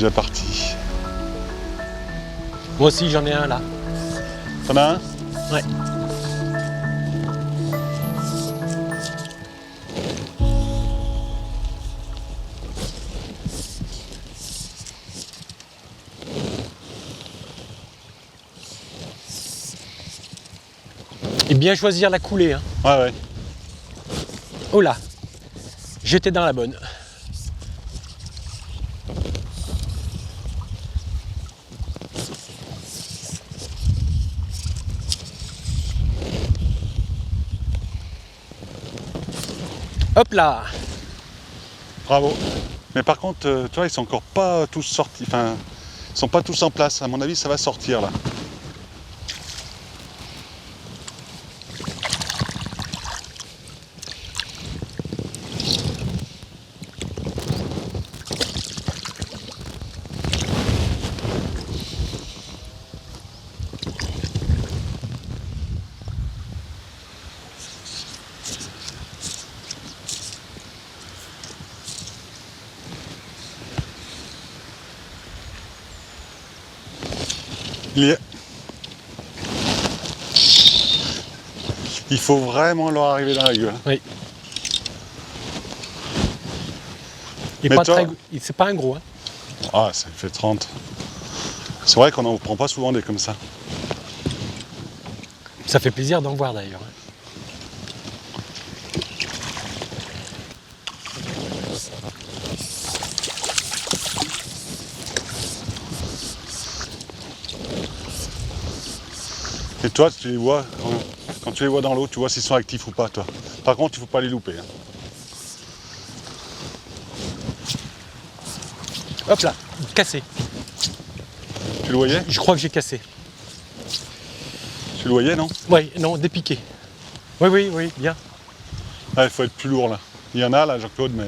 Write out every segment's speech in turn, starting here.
déjà parti. Moi aussi j'en ai un là. T'en as un? Ouais. Et bien choisir la coulée. Hein. Ouais. Oh là, j'étais dans la bonne. Hop là. Bravo. Mais par contre, tu vois, ils sont encore pas tous sortis. Enfin, ils sont pas tous en place. À mon avis, ça va sortir là. Il faut vraiment leur arriver dans la gueule. Oui. C'est pas un gros. Hein. Ah, ça fait 30. C'est vrai qu'on n'en prend pas souvent des comme ça. Ça fait plaisir d'en voir d'ailleurs. Et toi, tu les vois, quand tu les vois dans l'eau, tu vois s'ils sont actifs ou pas, toi. Par contre, il ne faut pas les louper. Hein. Hop là, cassé. Tu le voyais? Je crois que j'ai cassé. Tu le voyais, non? Oui, non, dépiqué. Oui, bien. Ah, il faut être plus lourd, là. Il y en a, là, Jean-Claude, mais...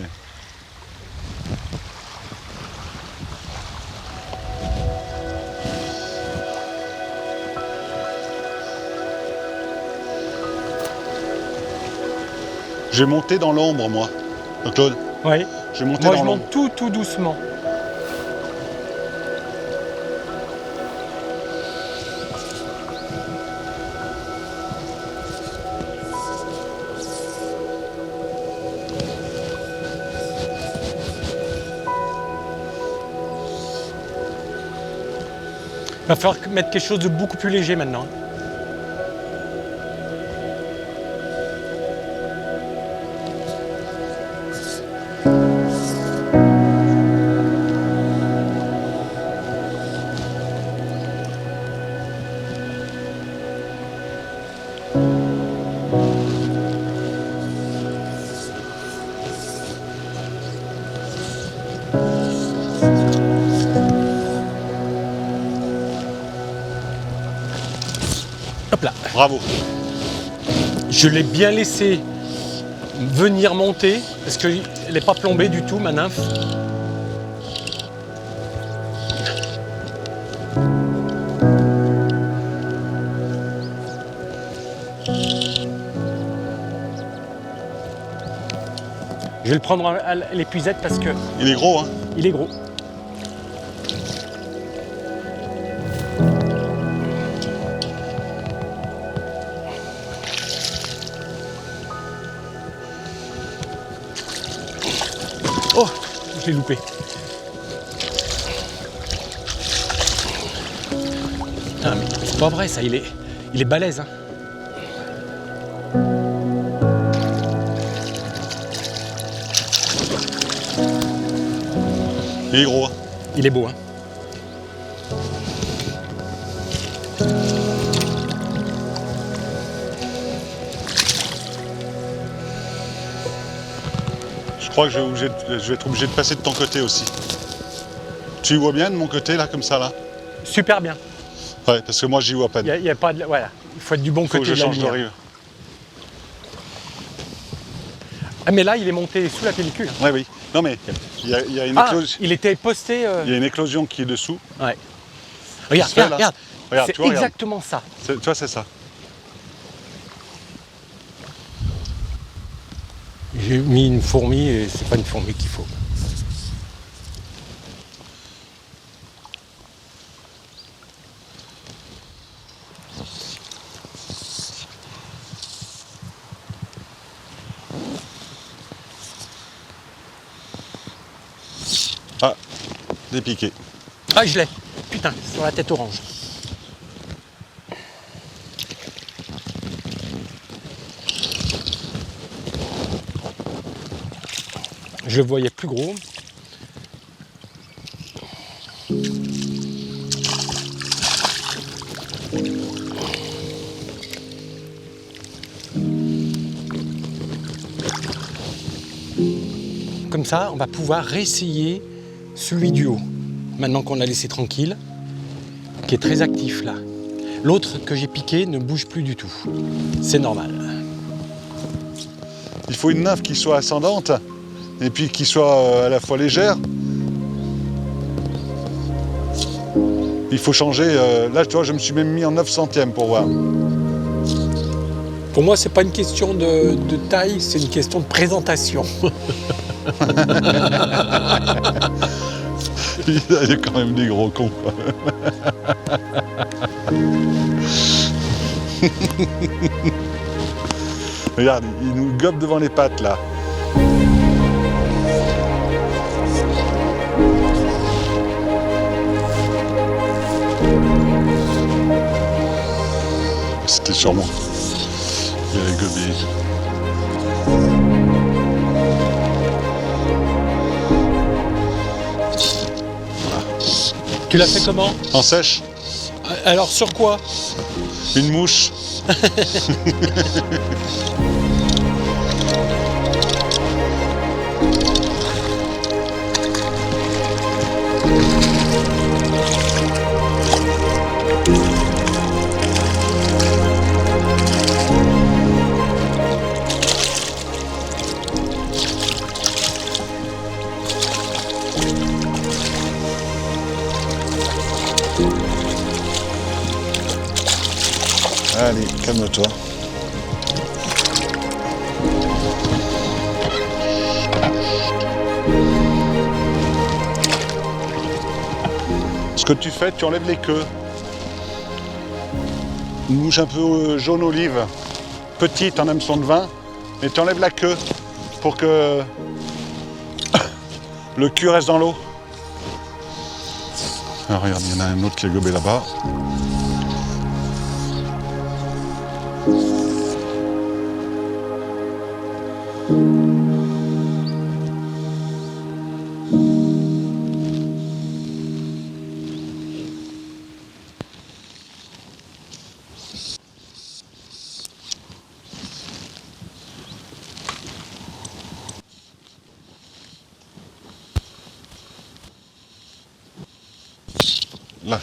J'ai monté dans l'ombre, moi. Jean-Claude. Oui. J'ai monté Moi, dans je l'ombre. monte tout doucement. Il va falloir mettre quelque chose de beaucoup plus léger maintenant. Hop là. Bravo. Je l'ai bien laissé venir monter parce qu'elle n'est pas plombée du tout, ma nymphe. Je vais le prendre à l'épuisette parce que Il est gros, hein? il est gros. Oh, je l'ai loupé. Ah mais c'est pas vrai ça, il est balèze. Hein. Il est gros, hein? Il est beau. Hein. Je crois que je vais être obligé de passer de ton côté aussi. Tu y vois bien de mon côté, là, comme ça, là? Super bien. Ouais, parce que moi, j'y vois pas. Il y a pas de... Voilà, il faut être du bon Faut côté que je de la change de lumière. rive. Ah mais là, il est monté sous la pellicule. Oui, oui. Non, mais il y a une Ah, éclosion. il était posté... Il y a une éclosion qui est dessous. Ouais. Regarde, se fait, là. regarde. Regarde, C'est tu vois, regarde. exactement ça. Tu vois, c'est ça. J'ai mis une fourmi et c'est pas une fourmi qu'il faut. dépiqué. Ah, je l'ai. Putain, sur la tête orange. Je le voyais plus gros. Comme ça, on va pouvoir réessayer celui du haut. Maintenant qu'on l'a laissé tranquille, qui est très actif là. L'autre que j'ai piqué ne bouge plus du tout. C'est normal. Il faut une nymphe qui soit ascendante et puis qui soit à la fois légère. Il faut changer. Là, tu vois, je me suis même mis en 9 centièmes pour voir. Pour moi, c'est pas une question de taille, c'est une question de présentation. Il y a quand même des gros cons. Regarde, il nous gobe devant les pattes là. C'était sur moi. Il avait gobé. Tu l'as fait comment? En sèche, Alors sur quoi? une mouche. Allez, calme-toi. Ce que tu fais, tu enlèves les queues. Une mouche un peu jaune olive, petite en hameçon de vin, et tu enlèves la queue pour que le cul reste dans l'eau. Alors regarde, il y en a un autre qui est gobé là-bas. Là.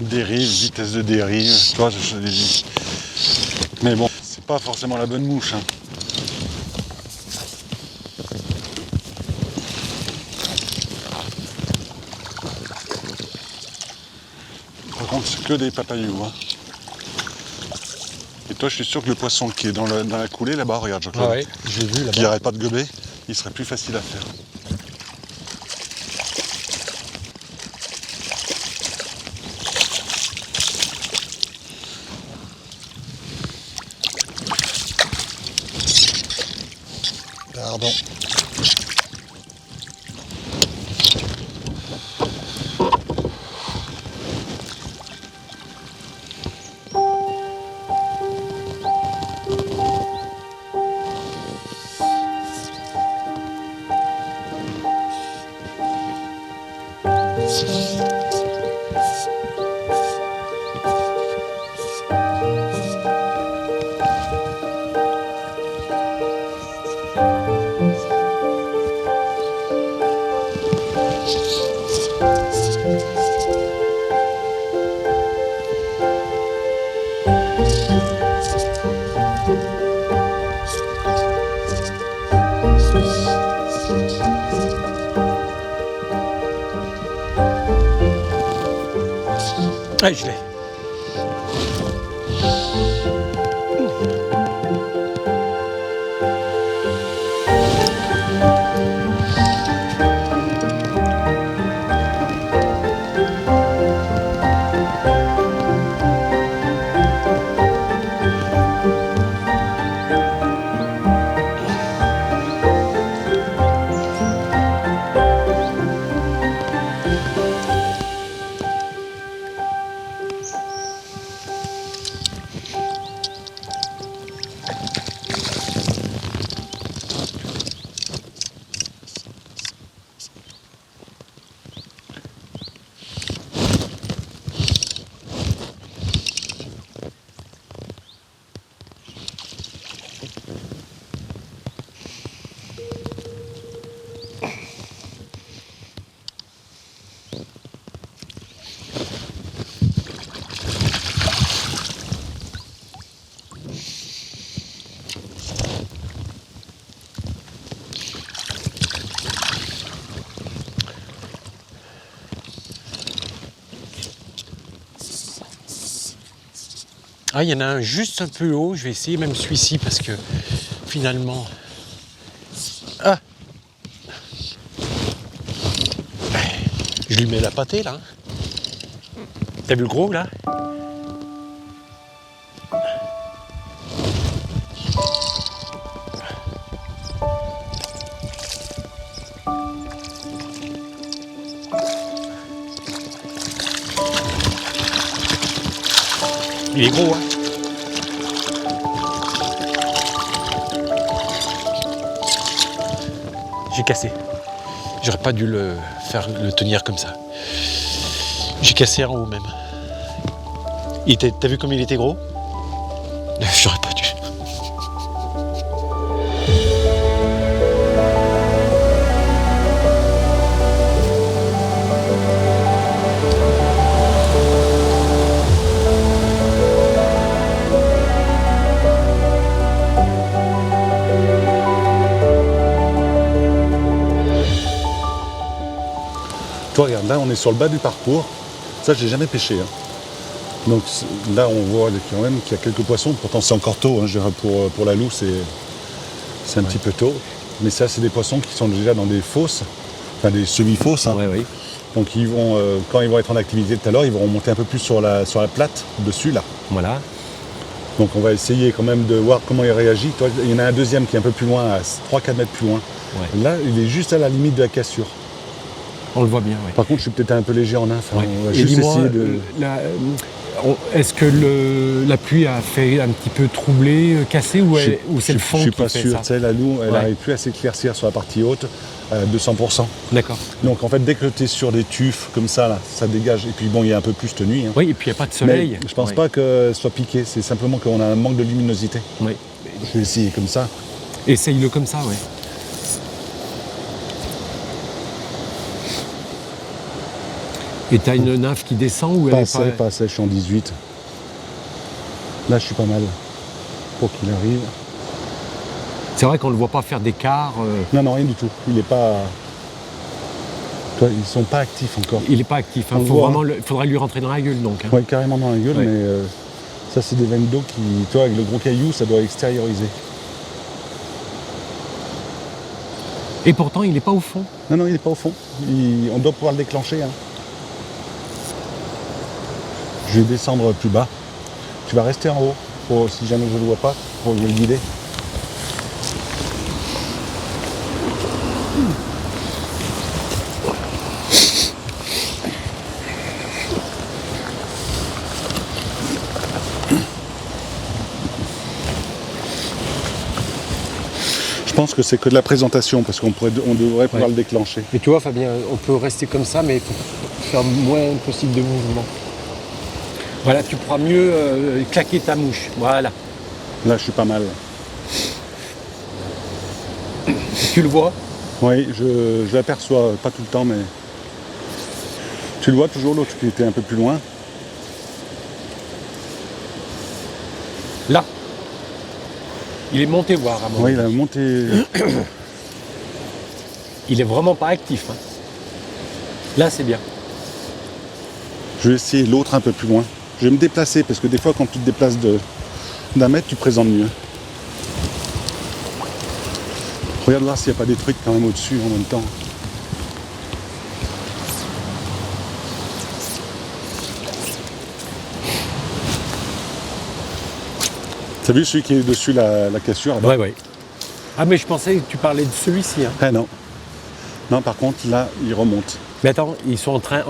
Dérive, vitesse de dérive, tu vois, je l'ai dit. Mais bon, c'est pas forcément la bonne mouche. Hein. Par contre, c'est que des papayous. Hein. Et toi, je suis sûr que le poisson qui est dans la coulée là-bas, regarde, Jean-Claude, Ah ouais, j'ai vu là-bas. qui n'arrête pas de gober, il serait plus facile à faire. Pardon. Ah, je l'ai. Ah, il y en a un juste un peu haut. Je vais essayer même celui-ci parce que finalement... Ah, je lui mets la pâtée là. T'as vu le gros là? Il est gros, hein? J'ai cassé. J'aurais pas dû le tenir comme ça. J'ai cassé en haut même. T'as vu comme il était gros? J'aurais pas dû. Toi, regarde, là, on est sur le bas du parcours. Ça, j'ai jamais pêché. Hein. Donc là, on voit quand même qu'il y a quelques poissons. Pourtant, c'est encore tôt. Hein, je dirais pour la loue, c'est un petit peu tôt. Mais ça, c'est des poissons qui sont déjà dans des fosses, enfin des semi-fosses. Hein. Oui. Donc ils vont, quand ils vont être en activité tout à l'heure, ils vont remonter un peu plus sur la plate, dessus là. Voilà. Donc on va essayer quand même de voir comment il réagit. Toi, il y en a un deuxième qui est un peu plus loin, à 3-4 mètres plus loin. Ouais. Là, il est juste à la limite de la cassure. On le voit bien, oui. Par contre, je suis peut-être un peu léger en nymphe. Hein. Ouais. On va Et juste dis-moi, essayer de... Est-ce que la pluie a fait un petit peu troubler, casser, ou c'est le fond Je suis qui pas fait sûr. ça? Tu sais, la loue, elle Ouais. n'arrive plus à s'éclaircir sur la partie haute à 200%. D'accord. Donc en fait, dès que tu es sur des tufs comme ça, là, ça dégage. Et puis bon, il y a un peu plus de nuit. Hein. Oui, et puis il n'y a pas de soleil. Mais je pense pas que ce soit piqué. C'est simplement qu'on a un manque de luminosité. Oui. Je vais essayer comme ça. Essaye-le comme ça, ouais. Et t'as une nymphe qui descend ou elle Pas est assez, pas assez, je suis en 18. Là, je suis pas mal. Pour qu'il arrive. C'est vrai qu'on ne le voit pas faire d'écart. Non, rien du tout. Il est pas... Toi, ils sont pas actifs encore. Il n'est pas actif. On Il voit, faudrait lui rentrer dans la gueule, donc. Hein. Ouais, carrément dans la gueule, Ouais. mais ça, c'est des veines d'eau qui... Toi, avec le gros caillou, ça doit extérioriser. Et pourtant, il n'est pas au fond. Non, il est pas au fond. On doit pouvoir le déclencher. Hein. Je vais descendre plus bas. Tu vas rester en haut, si jamais je ne le vois pas, pour le guider. Je pense que c'est que de la présentation, parce qu'on devrait pouvoir le déclencher. Et tu vois, Fabien, on peut rester comme ça, mais il faut faire le moins possible de mouvement. Voilà, tu pourras mieux claquer ta mouche. Voilà. Là, je suis pas mal. Tu le vois? Oui, je l'aperçois, pas tout le temps, mais... Tu le vois toujours, l'autre qui était un peu plus loin. Là. Il est monté voir à mon Oui, avis. il a monté... Il est vraiment pas actif. Hein. Là, c'est bien. Je vais essayer l'autre un peu plus loin. Je vais me déplacer, parce que des fois, quand tu te déplaces d'un mètre, tu présentes mieux. Regarde voir s'il n'y a pas des trucs quand même au-dessus en même temps. T'as vu celui qui est dessus la cassure là-bas? Ouais. Ah, mais je pensais que tu parlais de celui-ci. Hein. Ah non. Non, par contre, là, il remonte. Mais attends, ils sont en train de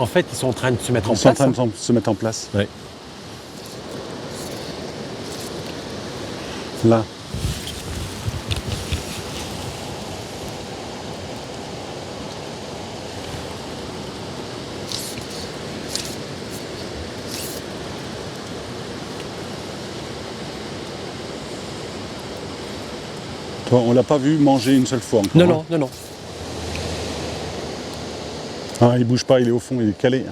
se mettre en Ils sont en place. train de se mettre en place. Ouais. Là. Toi, on l'a pas vu manger une seule fois encore. Non. Ah, il bouge pas, il est au fond, il est calé.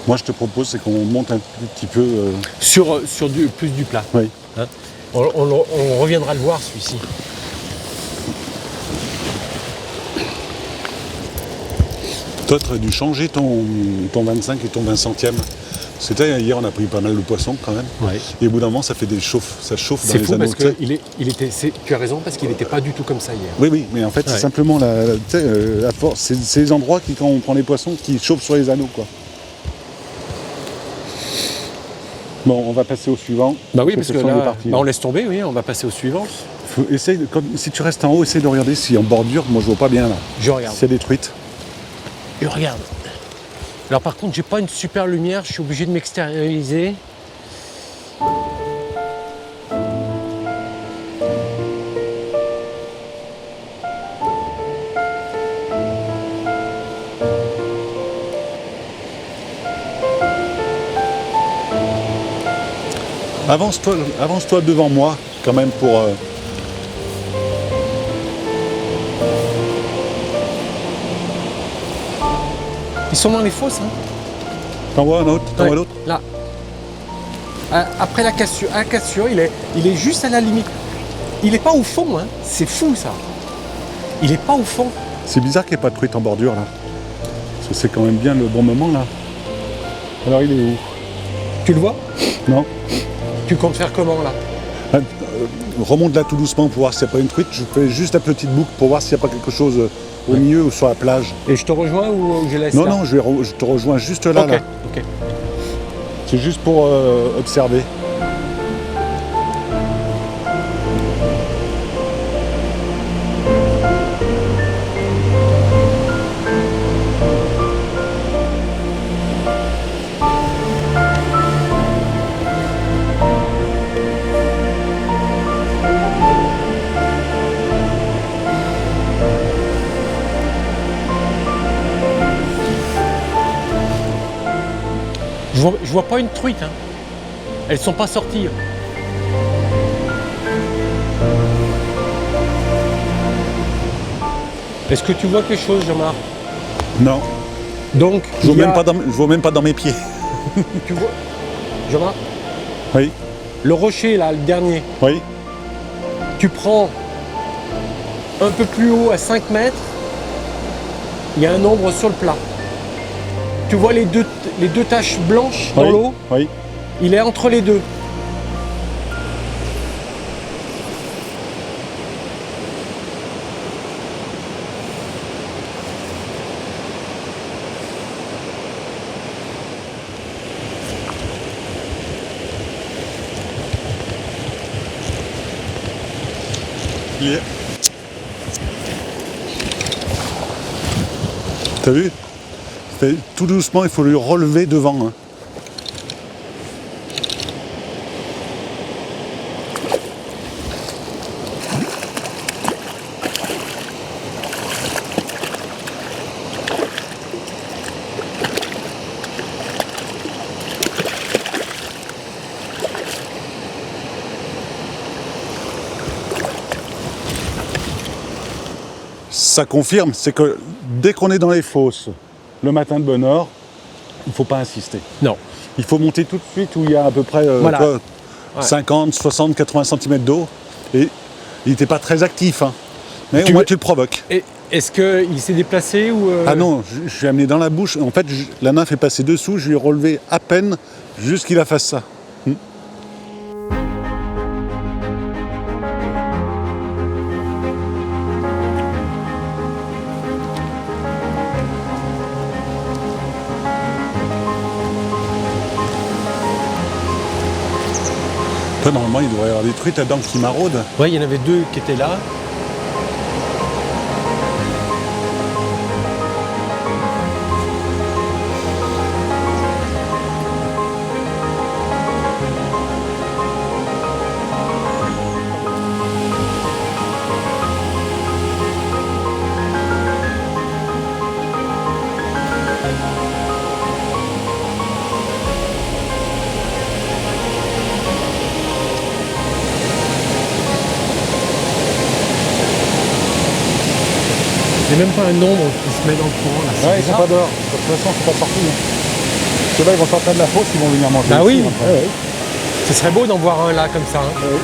Moi, je te propose, c'est qu'on monte un petit peu... Sur plus du plat. Oui. Hein. On reviendra le voir, celui-ci. Toi, tu aurais dû changer ton 25 et ton 20 centièmes. C'était hier, on a pris pas mal de poissons quand même. Ouais. Et au bout d'un moment, ça fait des chauffes, ça chauffe dans C'est les fou anneaux. parce que tu as raison, parce qu'il n'était pas du tout comme ça hier. Oui, mais en fait, c'est Ouais. simplement la force. C'est les endroits qui, quand on prend les poissons, qui chauffent sur les anneaux, quoi. Bon, on va passer au suivant. Bah oui, parce Ce que sont les là, parties, on laisse tomber, oui, on va passer au suivant. si tu restes en haut, essaye de regarder si en bordure, moi je vois pas bien là. Je regarde. S'il y a des truites. Je regarde. Alors par contre, j'ai pas une super lumière, je suis obligé de m'extérioriser. Avance-toi devant moi, quand même, pour. Ils sont dans les fosses, hein. T'en vois un autre, Ouais, l'autre. là. Après la cassure, il est juste à la limite. Il est pas au fond, hein. C'est fou ça. Il est pas au fond. C'est bizarre qu'il n'y ait pas de truite en bordure là. Parce que c'est quand même bien le bon moment là. Alors il est où? Tu le vois? Non. Tu comptes faire comment là? Remonte là tout doucement pour voir s'il n'y a pas une truite. Je fais juste la petite boucle pour voir s'il n'y a pas quelque chose au milieu ou sur la plage. Et je te rejoins ou je laisse Non, là? non, je te rejoins juste là. Ok, là. ok. C'est juste pour observer. Je vois pas une truite, hein. Elles sont pas sorties. Est-ce que tu vois quelque chose, Jean-Marc? Non. Donc, Je vois même pas dans mes pieds. tu vois, Jean-Marc, Oui, le rocher là, le dernier, oui. tu prends un peu plus haut à 5 mètres, il y a un ombre sur le plat. Tu vois les deux taches blanches dans Oui, l'eau? oui. Il est entre les deux. Il est. T'as vu? Tout doucement, il faut lui relever devant. Hein. Ça confirme, c'est que dès qu'on est dans les fosses, le matin de bonne heure, il ne faut pas insister. Non. Il faut monter tout de suite où il y a à peu près Voilà. toi, Ouais. 50, 60, 80 cm d'eau. Et il n'était pas très actif. Hein. Mais Tu au moins veux- tu le provoques. Et est-ce qu'il s'est déplacé ou Ah non, je lui ai amené dans la bouche. En fait, la nymphe est passée dessous, je lui ai relevé à peine jusqu'il a fasse ça. Toi, normalement, il devrait y avoir des truites là-dedans qui maraudent. Ouais, il y en avait deux qui étaient là. Il n'y a même pas un ombre qui se met dans le courant là. c'est Ouais, ils sont bizarre. pas dehors. De toute façon, c'est pas sorti. Ceux-là, ils vont sortir de la fosse, ils vont venir manger. Bah ici, oui, après. Ce serait beau d'en voir un là comme ça. Hein.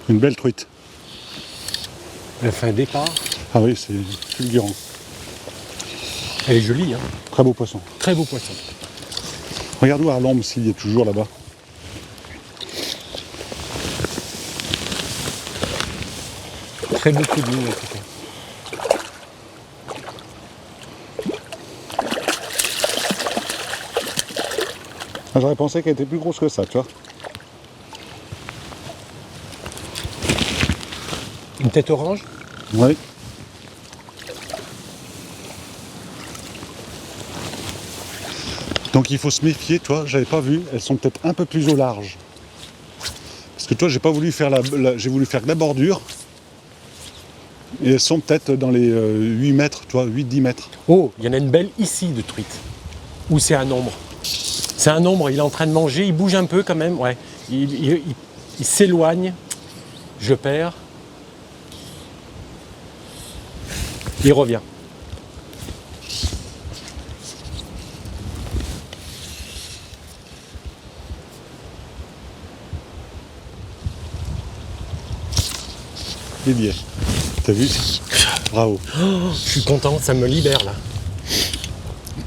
Une belle truite. Elle fait un départ. Ah oui, c'est fulgurant. Elle est jolie, hein. Très beau poisson. Très beau poisson. Regarde voir l'ombre s'il est toujours là-bas. Très beau coup de ligne en tout cas. Ah, j'aurais pensé qu'elle était plus grosse que ça, tu vois. Une tête orange. Oui. Donc il faut se méfier, toi, j'avais pas vu, elles sont peut-être un peu plus au large. Parce que toi, j'ai pas voulu faire j'ai voulu faire que la bordure. Et elles sont peut-être dans les 8 mètres, toi, 8-10 mètres. Oh, il y en a une belle ici de truite. Où c'est un ombre. C'est un ombre, il est en train de manger, il bouge un peu quand même, ouais. Il s'éloigne. Je perds. Il revient. Il y est. T'as vu? Bravo. Oh, je suis content, ça me libère là.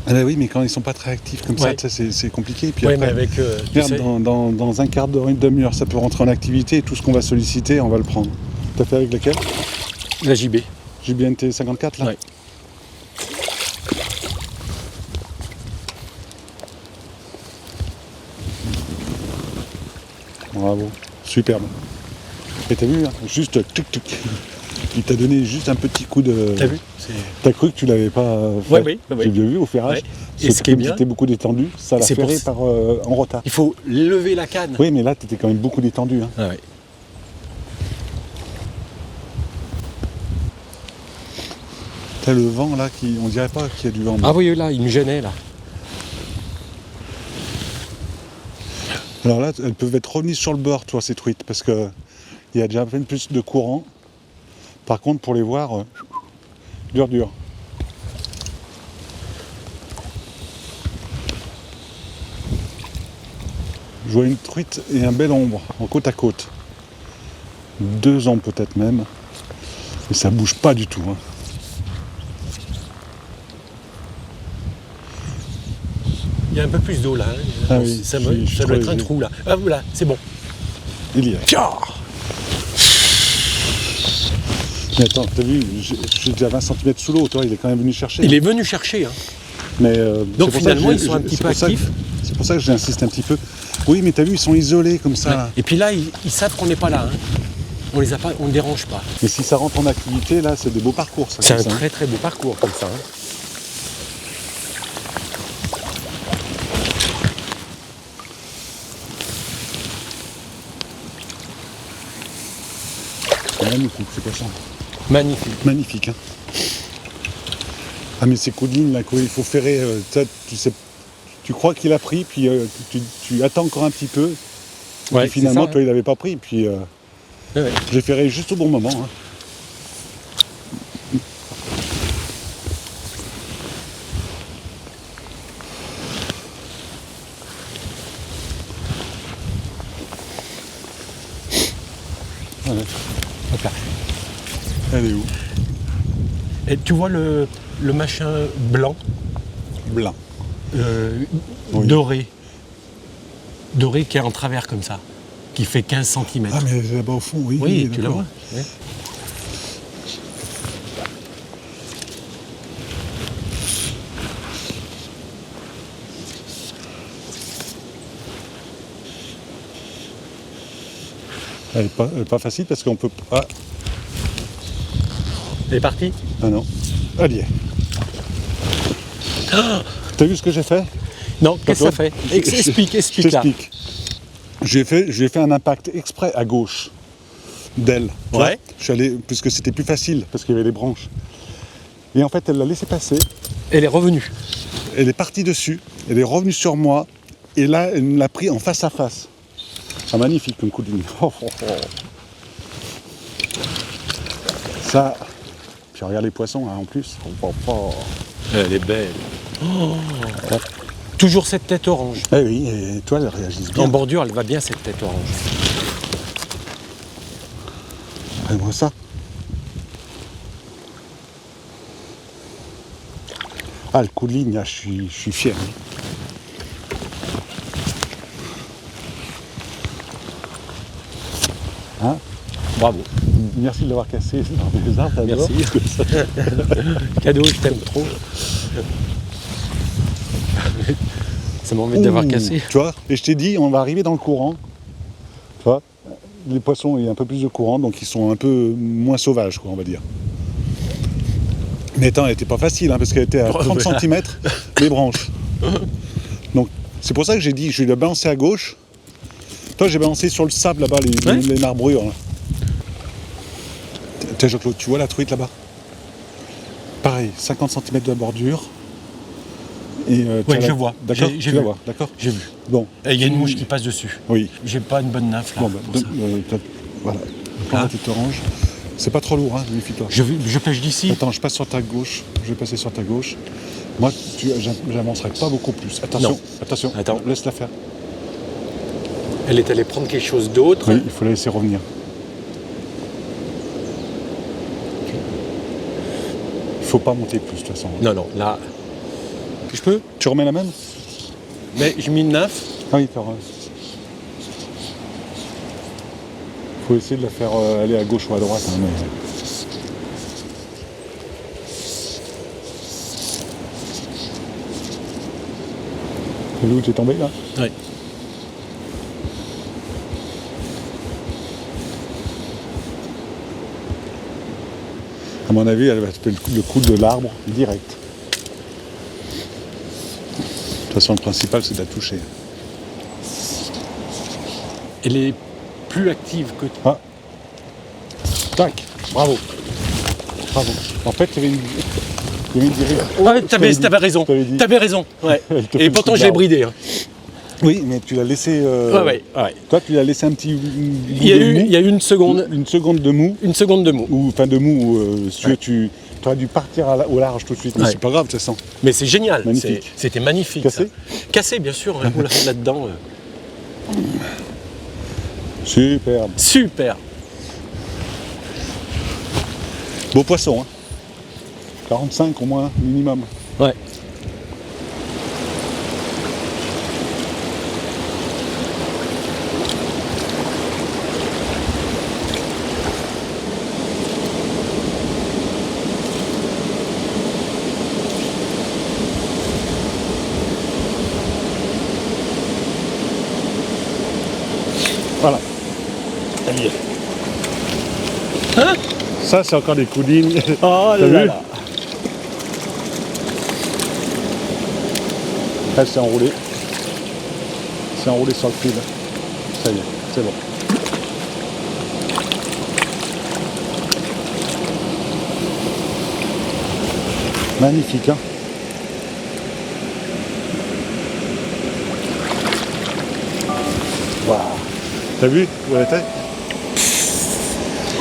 Ah bah oui, mais quand ils sont pas très actifs comme Ouais. ça, c'est compliqué. Et puis Ouais, après, mais avec. Tu regarde, sais, dans un quart d'heure, une demi-heure, ça peut rentrer en activité et tout ce qu'on va solliciter, on va le prendre. T'as fait avec laquelle? la JB. JBNT 54 là? Ouais. Bravo, superbe. Et t'as vu, hein, juste tuc tuc. Il t'a donné juste un petit coup de. T'as vu? T'as cru que tu l'avais pas fait? Ouais, oui, oui. J'ai bien vu au ferrage. Ouais. Et ce qui est bien, t'étais beaucoup détendu, ça l'a c'est pour ferré ça- en retard. Il faut lever la canne. Oui, mais là, t'étais quand même beaucoup détendu. Hein. Ah ouais. T'as le vent là, on dirait pas qu'il y a du vent. Ah oui, là, il me gênait là. Alors là, elles peuvent être revenues sur le bord, toi, ces truites, parce que il y a déjà peine plus de courant. Par contre, pour les voir, dur. Je vois une truite et un bel ombre, en côte à côte. 2 ombres peut-être même. Et ça bouge pas du tout. Hein. Il y a un peu plus d'eau là. Hein. Ah oui, ça je doit trouvais être un que- trou là. Ah voilà, c'est bon. Il y est. Tiens. Mais attends, t'as vu, j'ai déjà 20 cm sous l'eau, toi, il est quand même venu chercher. Il est venu chercher. Hein. Mais, Donc c'est pour ça finalement, que ils sont un petit peu actifs. C'est pour ça que j'insiste un petit peu. Oui, mais t'as vu, ils sont isolés comme ça. Ouais. Et puis là, ils savent qu'on n'est pas là. Hein. On les a pas, on ne dérange pas. Mais si ça rentre en activité, là, c'est des beaux parcours. Ça, C'est comme un ça, hein. très très beau parcours comme ça. Hein. C'est magnifique, ces poissons. Magnifique. Magnifique, hein. Ah, mais ces coups de ligne, là, quoi, il faut ferrer. Tu crois qu'il a pris, puis tu attends encore un petit peu. Et Ouais, puis finalement, c'est ça, toi, il n'avait pas pris. Puis Ouais. je l'ai ferré juste au bon moment. Hein. Voilà. Hop là. Elle est où? Et tu vois le machin blanc, Blanc. Oui. doré qui est en travers comme ça, qui fait 15 cm. Ah, mais là-bas au fond, oui. oui, tu la d'accord. vois. Ouais. Elle est pas facile parce qu'on peut. Ah, Elle est partie. ah non. Elle y est. T'as vu ce que j'ai fait? Non, qu'est-ce que ça Toi, fait? Explique Je là. t'explique. J'ai fait un impact exprès à gauche d'elle. tu vois. Ouais. Je suis allé, puisque c'était plus facile, parce qu'il y avait les branches. Et en fait, elle l'a laissé passer. Elle est revenue. Elle est partie dessus. Elle est revenue sur moi. Et là, elle me l'a pris en face à face. Ah, magnifique comme coup de ligne. Oh, oh, oh. Ça. Puis regarde les poissons hein, en plus. Oh, oh, oh. Elle est belle. Toujours cette tête orange. Eh oui, et toi, elles réagissent bien. En bordure, elle va bien cette tête orange. Regardez-moi ça. Ah, le coup de ligne, là, je suis fier. Hein. Bravo. Merci de l'avoir cassé dans les arbres. d'abord, Merci. parce que ça- Cadeau, je t'aime trop. Ça m'embête d'avoir Ouh, cassé. Tu vois, et je t'ai dit, on va arriver dans le courant. Tu vois, les poissons, il y a un peu plus de courant, donc ils sont un peu moins sauvages, quoi, on va dire. Mais attends, elle n'était pas facile, hein, parce qu'elle était à 30 cm les branches. Donc, c'est pour ça que j'ai dit, je lui ai balancé à gauche. Toi, j'ai balancé sur le sable là-bas, Ouais. les marbrures. Là. Tiens, Jean-Claude, tu vois la truite là-bas? Pareil, 50 cm de bordure. Et, Ouais, je vois. D'accord, J'ai tu vu. la vois, d'accord. J'ai vu. Bon. Et il y a une mouche qui passe dessus. Oui. J'ai pas une bonne nymphe là. Bon, bah, pour ça. voilà. Prends Là. la tête orange. C'est pas trop lourd, hein, méfie-toi. Je pêche d'ici. Attends, je passe sur ta gauche. Je vais passer sur ta gauche. Moi, j'avancerai pas beaucoup plus. Attention, Non. attention. Attends. Laisse-la faire. Elle est allée prendre quelque chose d'autre. Oui, il faut la laisser revenir. Il faut pas monter plus, de toute façon. Non, non, là. Je peux? Tu remets la même? Mais je mets une nymphe. Ah oui, t'auras. Faut essayer de la faire aller à gauche ou à droite. Hein, mais... T'as vu où t'es tombé là? Oui. À mon avis, elle va faire le coup de l'arbre direct. De toute façon, le principal, c'est de la toucher. Elle est plus active que. Ah. Tac. Bravo. Bravo. En fait, il y avait une dérive. Ouais, t'avais raison. T'avais raison. Ouais. Elle te fait Et le pourtant, coup je l'ai d'arbre. bridé. Hein. Oui, mais tu l'as laissé... Ouais. Toi, tu l'as laissé un petit... Il y a eu une seconde. Une seconde de mou. Une seconde de mou. Ou, enfin, de mou, si tu aurais dû partir au large tout de suite. Mais Ouais. c'est pas grave, de toute façon. Mais c'est génial. Magnifique. C'était magnifique. Cassé ça. Cassé, bien sûr. hein, là-dedans. Superbe. Super. Beau poisson, hein. 45 au moins, minimum. Ouais. Voilà. Allez. Hein? Ça, c'est encore des coups de ligne. Oh T'as là vu? là. Elle s'est enroulée. C'est enroulé sur le fil. Ça y est, c'est bon. Magnifique, hein. Waouh. T'as vu où elle était?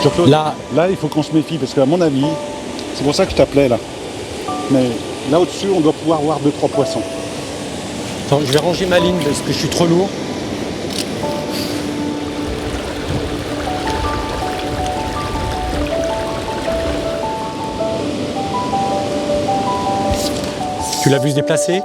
Jean-Claude, Là. là, il faut qu'on se méfie parce qu'à mon avis, c'est pour ça que je t'appelais là. Mais là au-dessus, on doit pouvoir voir 2-3 poissons. Attends, je vais ranger ma ligne parce que je suis trop lourd. Tu l'as vu se déplacer?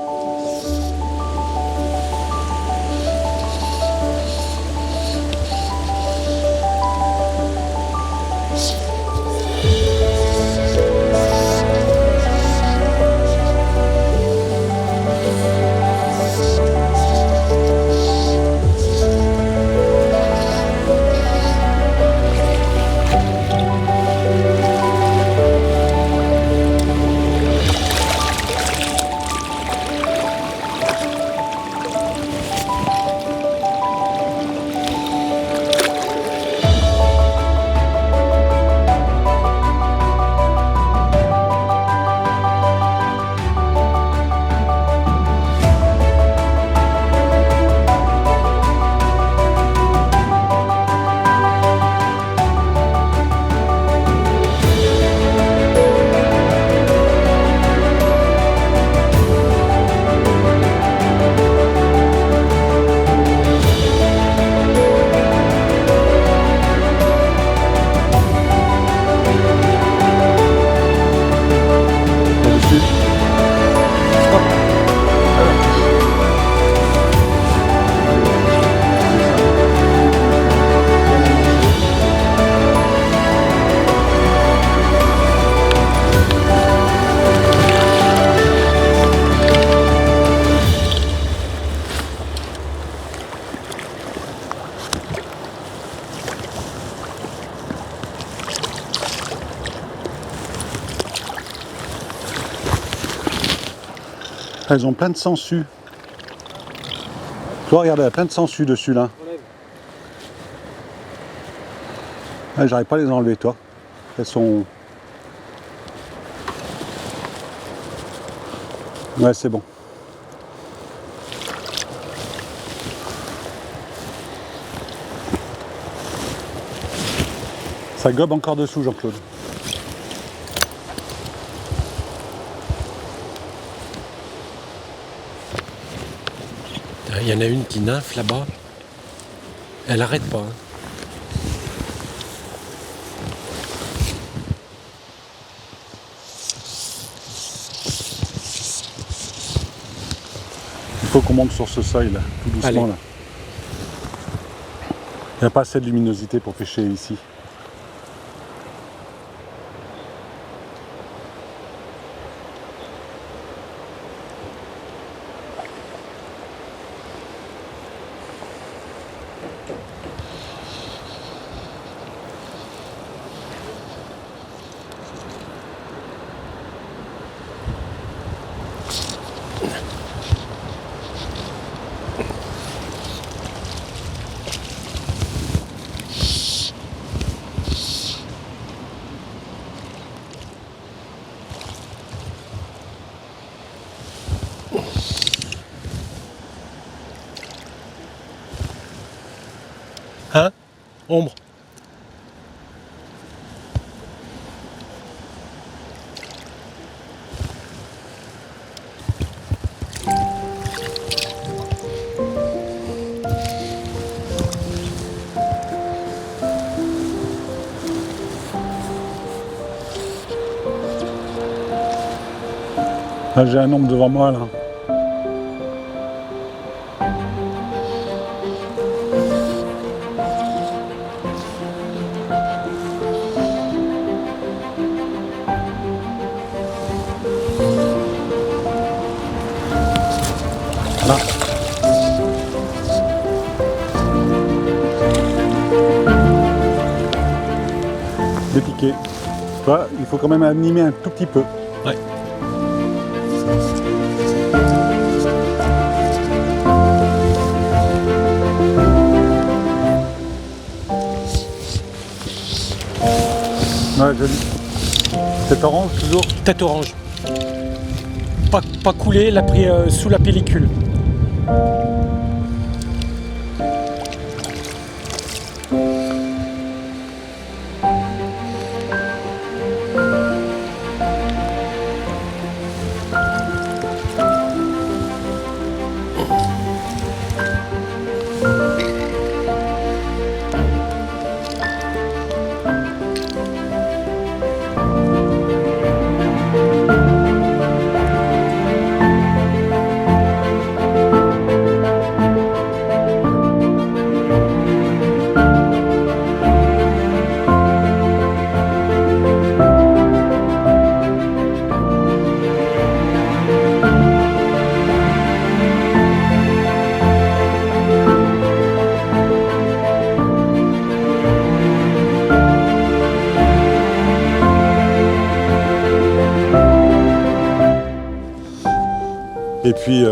Elles ont plein de sangsues. Toi, regarde, il y a plein de sangsues dessus là. Ah, j'arrive pas à les enlever, toi. Elles sont... Ouais, c'est bon. Ça gobe encore dessous, Jean-Claude. Il y en a une qui nymphe là-bas. Elle arrête pas. Hein. Il faut qu'on monte sur ce seuil là, tout doucement. Allez. Là. Il n'y a pas assez de luminosité pour pêcher ici. Hein? Ombre. Là, j'ai un ombre devant moi là. Là. Dépiqué. Tu vois, il faut quand même animer un tout petit peu. Ouais. Ouais, joli. Tête orange toujours. Tête orange. Pas coulé, elle a pris sous la pellicule. Et puis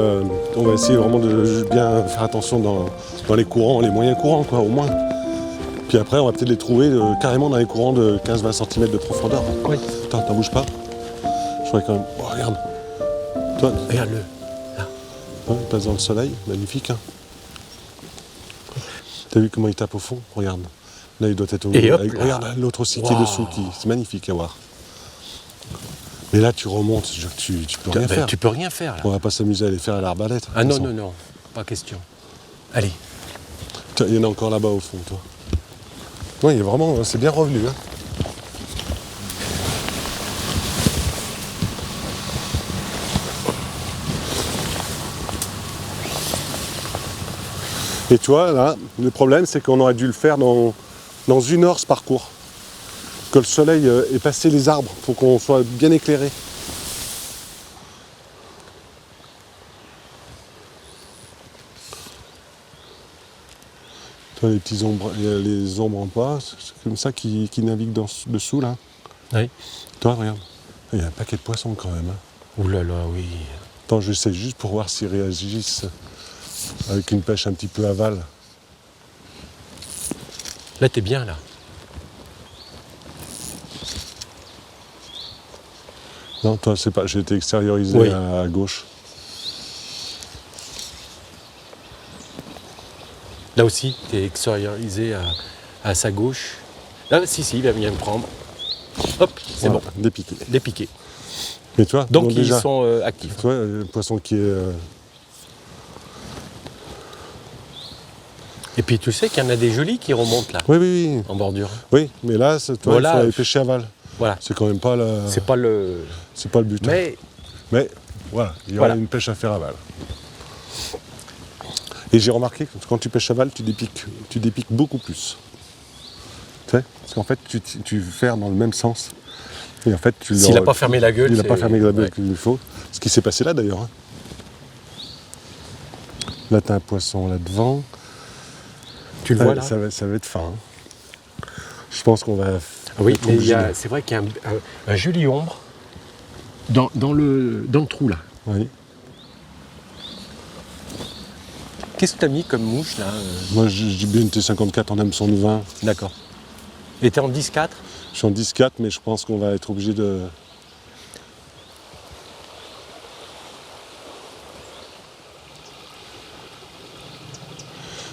on va essayer vraiment de bien faire attention dans les courants, les moyens courants quoi, au moins. Puis après on va peut-être les trouver carrément dans les courants de 15-20 cm de profondeur. Oui. Attends, t'en bouges pas. Je crois quand même. Oh, regarde. Toi, Regarde-le. ouais, il passe dans le soleil, magnifique. Hein. T'as vu comment il tape au fond? Regarde. Là il doit être au Et hop, avec- là. regarde l'autre aussi qui est Wow. dessous, c'est magnifique à voir. Mais là tu remontes, tu peux rien faire. Tu peux rien faire là. On va pas s'amuser à les faire à l'arbalète. Ah de non, toute façon. non, non, pas question. Allez. Tiens, il y en a encore là-bas au fond, toi. Oui, il est vraiment, c'est bien revenu. Hein. Et tu vois, là, le problème, c'est qu'on aurait dû le faire dans 1 heure, ce parcours. Que le soleil ait passé les arbres pour qu'on soit bien éclairé. Tu vois, les petits ombres, les ombres en bas, c'est comme ça qui naviguent dessous, là. Oui. Toi, regarde. Il y a un paquet de poissons quand même. Hein. Ouh là là, oui. Attends, j'essaie juste pour voir s'ils réagissent avec une pêche un petit peu aval. Là, t'es bien, là. Non, toi, c'est pas. J'ai été extériorisé Oui. à gauche. Là aussi, t'es extériorisé à sa gauche. Là, si, il va bien me prendre. Hop, c'est Voilà, bon, dépiqué. dépiqué. Mais tu vois, Donc, ils déjà, sont actifs. tu vois, le poisson qui est. Et puis, tu sais qu'il y en a des jolis qui remontent, là, Oui, oui, oui. en bordure. Oui, mais là, toi, Voilà. il faut aller pêcher aval. Voilà. C'est quand même pas le. C'est pas le... C'est pas le but. Mais Voilà, il y aura Voilà. une pêche à faire aval. Et j'ai remarqué que quand tu pêches aval, tu dépiques beaucoup plus. Tu sais, parce qu'en fait, tu fermes dans le même sens. Et en fait, s'il n'a pas fermé la gueule, il n'a c'est- pas fermé la gueule ouais. comme il faut. Ce qui s'est passé là d'ailleurs. Hein. Là, tu as un poisson là devant. Tu le vois, là. Ça va être fin. Hein. Je pense qu'on va. Ah oui, être mais obligé c'est vrai qu'il y a un joli ombre dans le trou, là. Oui. Qu'est-ce que tu as mis comme mouche, là Moi, je dis bien une T54 en hameçon de 20. D'accord. Et t'es en 10-4 Je suis en 10-4, mais je pense qu'on va être obligé de.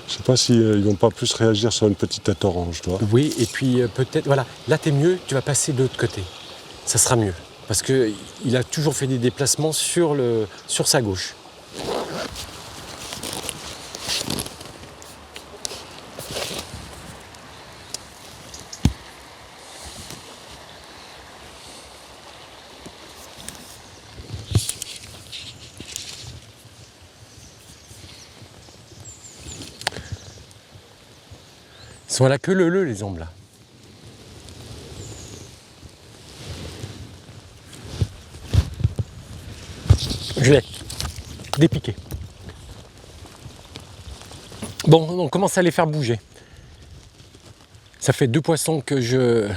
Je sais pas si ils vont pas plus réagir sur une petite tête orange, toi. Oui, et puis peut-être, voilà, là t'es mieux, tu vas passer de l'autre côté. Ça sera mieux. Parce qu'il a toujours fait des déplacements sur sa gauche. Ils sont à la queue leu-leu, les ombres, là. Je l'ai dépiqué. Bon, on commence à les faire bouger. Ça fait 2 poissons que je...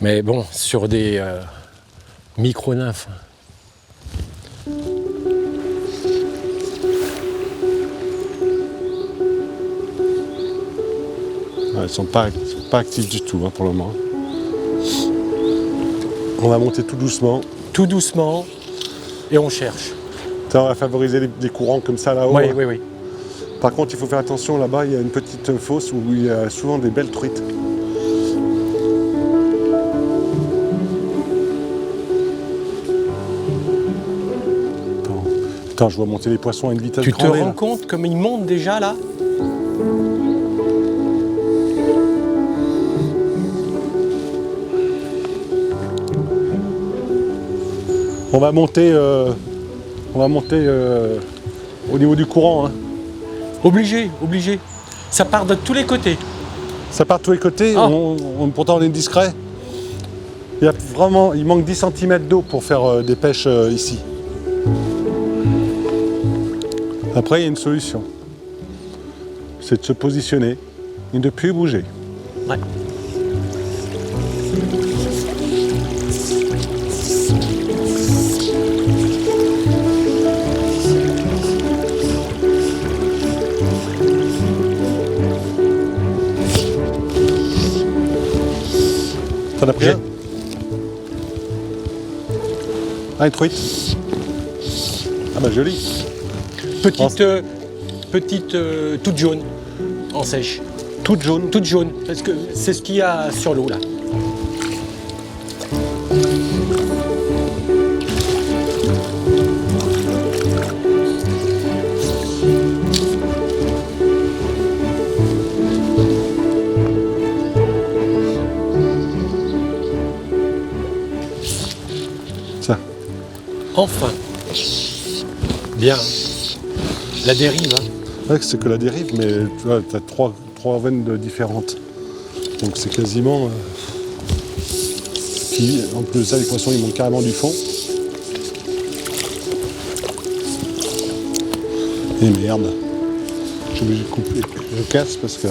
Mais bon, sur des micro-nymphes. Ouais, ils sont pas actifs du tout hein, pour le moment. On va monter tout doucement. Tout doucement, et on cherche. On va favoriser les courants comme ça là-haut. Oui, hein. oui, oui. Par contre, il faut faire attention, là-bas, il y a une petite fosse où il y a souvent des belles truites. Attends, je vois monter les poissons à une vitesse Tu te grand V, rends là. compte comme ils montent déjà, là? On va monter au niveau du courant. Hein. Obligé, obligé. Ça part de tous les côtés. Ça part de tous les côtés, Ah. pourtant on est discret. Il manque 10 cm d'eau pour faire des pêches ici. Après, il y a une solution. C'est de se positionner et de ne plus bouger. Ouais. T'en as pris J'ai- un? Ah, une truite. Ah bah joli. Petite toute jaune, en sèche. Toute jaune. Toute jaune, parce que c'est ce qu'il y a sur l'eau, là. Ça. Enfin. Bien. La dérive, hein. Ouais, c'est que la dérive, mais tu vois, t'as trois veines différentes. Donc c'est quasiment... en plus de ça, les poissons, ils manquent carrément du fond. Et merde. Je suis obligé de couper. Je casse parce que...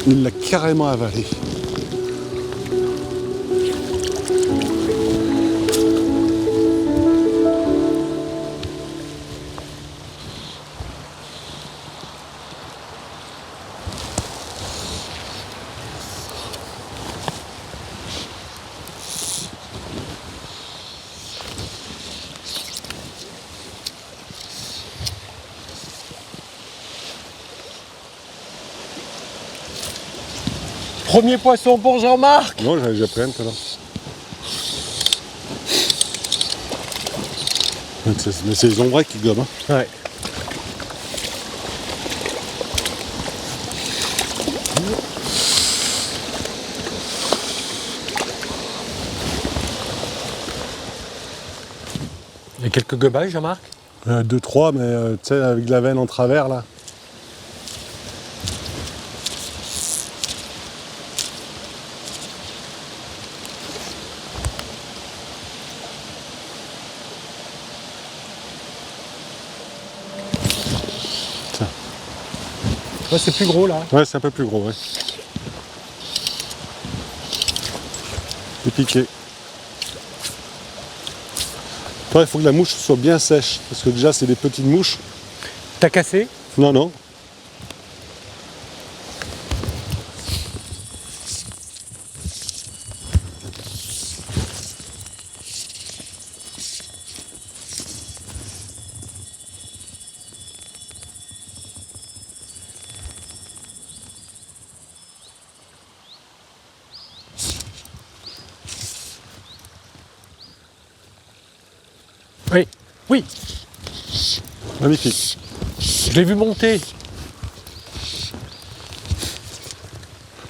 Il l'a carrément avalé. Premier poisson pour Jean-Marc. Non, j'avais déjà pris un tout à l'heure. Mais c'est les ombrés qui gobent. Hein. Ouais. Il y a quelques gobages, Jean-Marc? 2-3, mais tu sais, avec de la veine en travers là. Ouais, c'est plus gros là. Ouais, c'est un peu plus gros, ouais. Et piqué. Toi, il faut que la mouche soit bien sèche, parce que déjà, c'est des petites mouches. T'as cassé? Non, non. Oui. Oui. Magnifique. Je l'ai vu monter.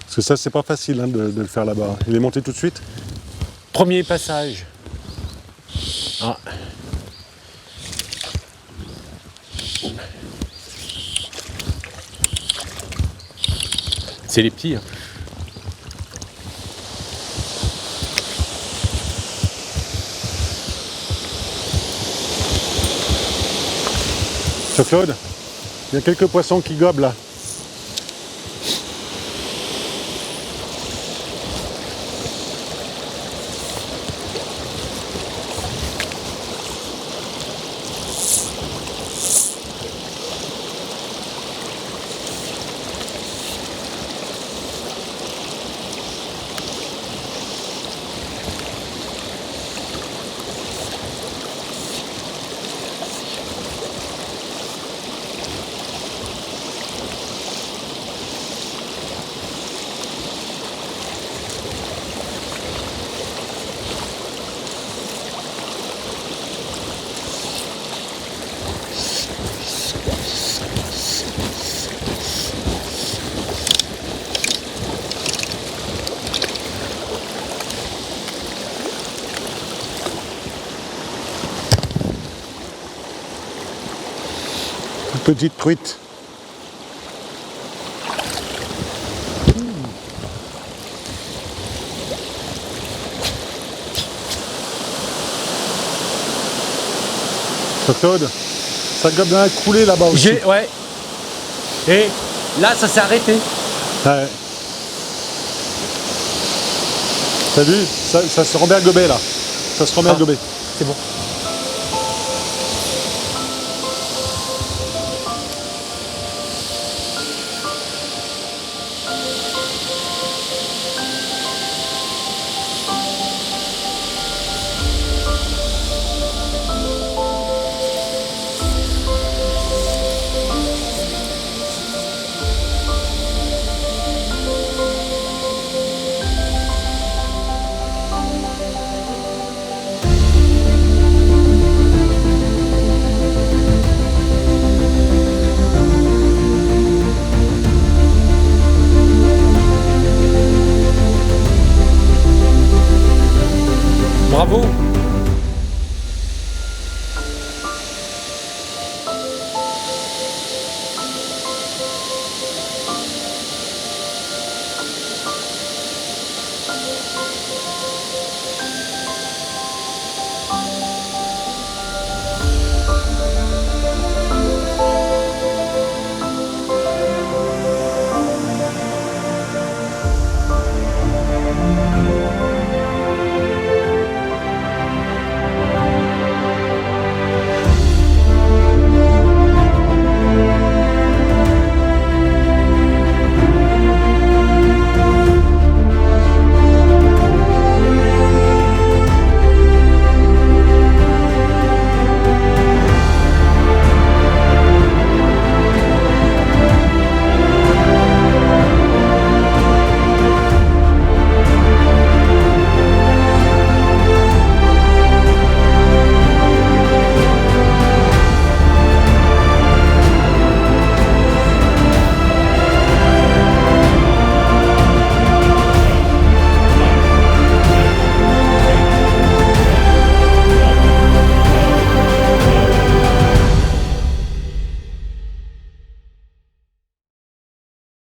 Parce que ça, c'est pas facile hein, de le faire là-bas. Il est monté tout de suite. Premier passage. Ah. C'est les petits. Hein. Sur Claude, il y a quelques poissons qui gobent là. Une petite truite. Sur Claude, ça gobe dans la coulée là-bas aussi. Ouais. Et là, ça s'est arrêté. Ouais. T'as vu, ça se remet à gober là. Ça se remet à gober. C'est bon.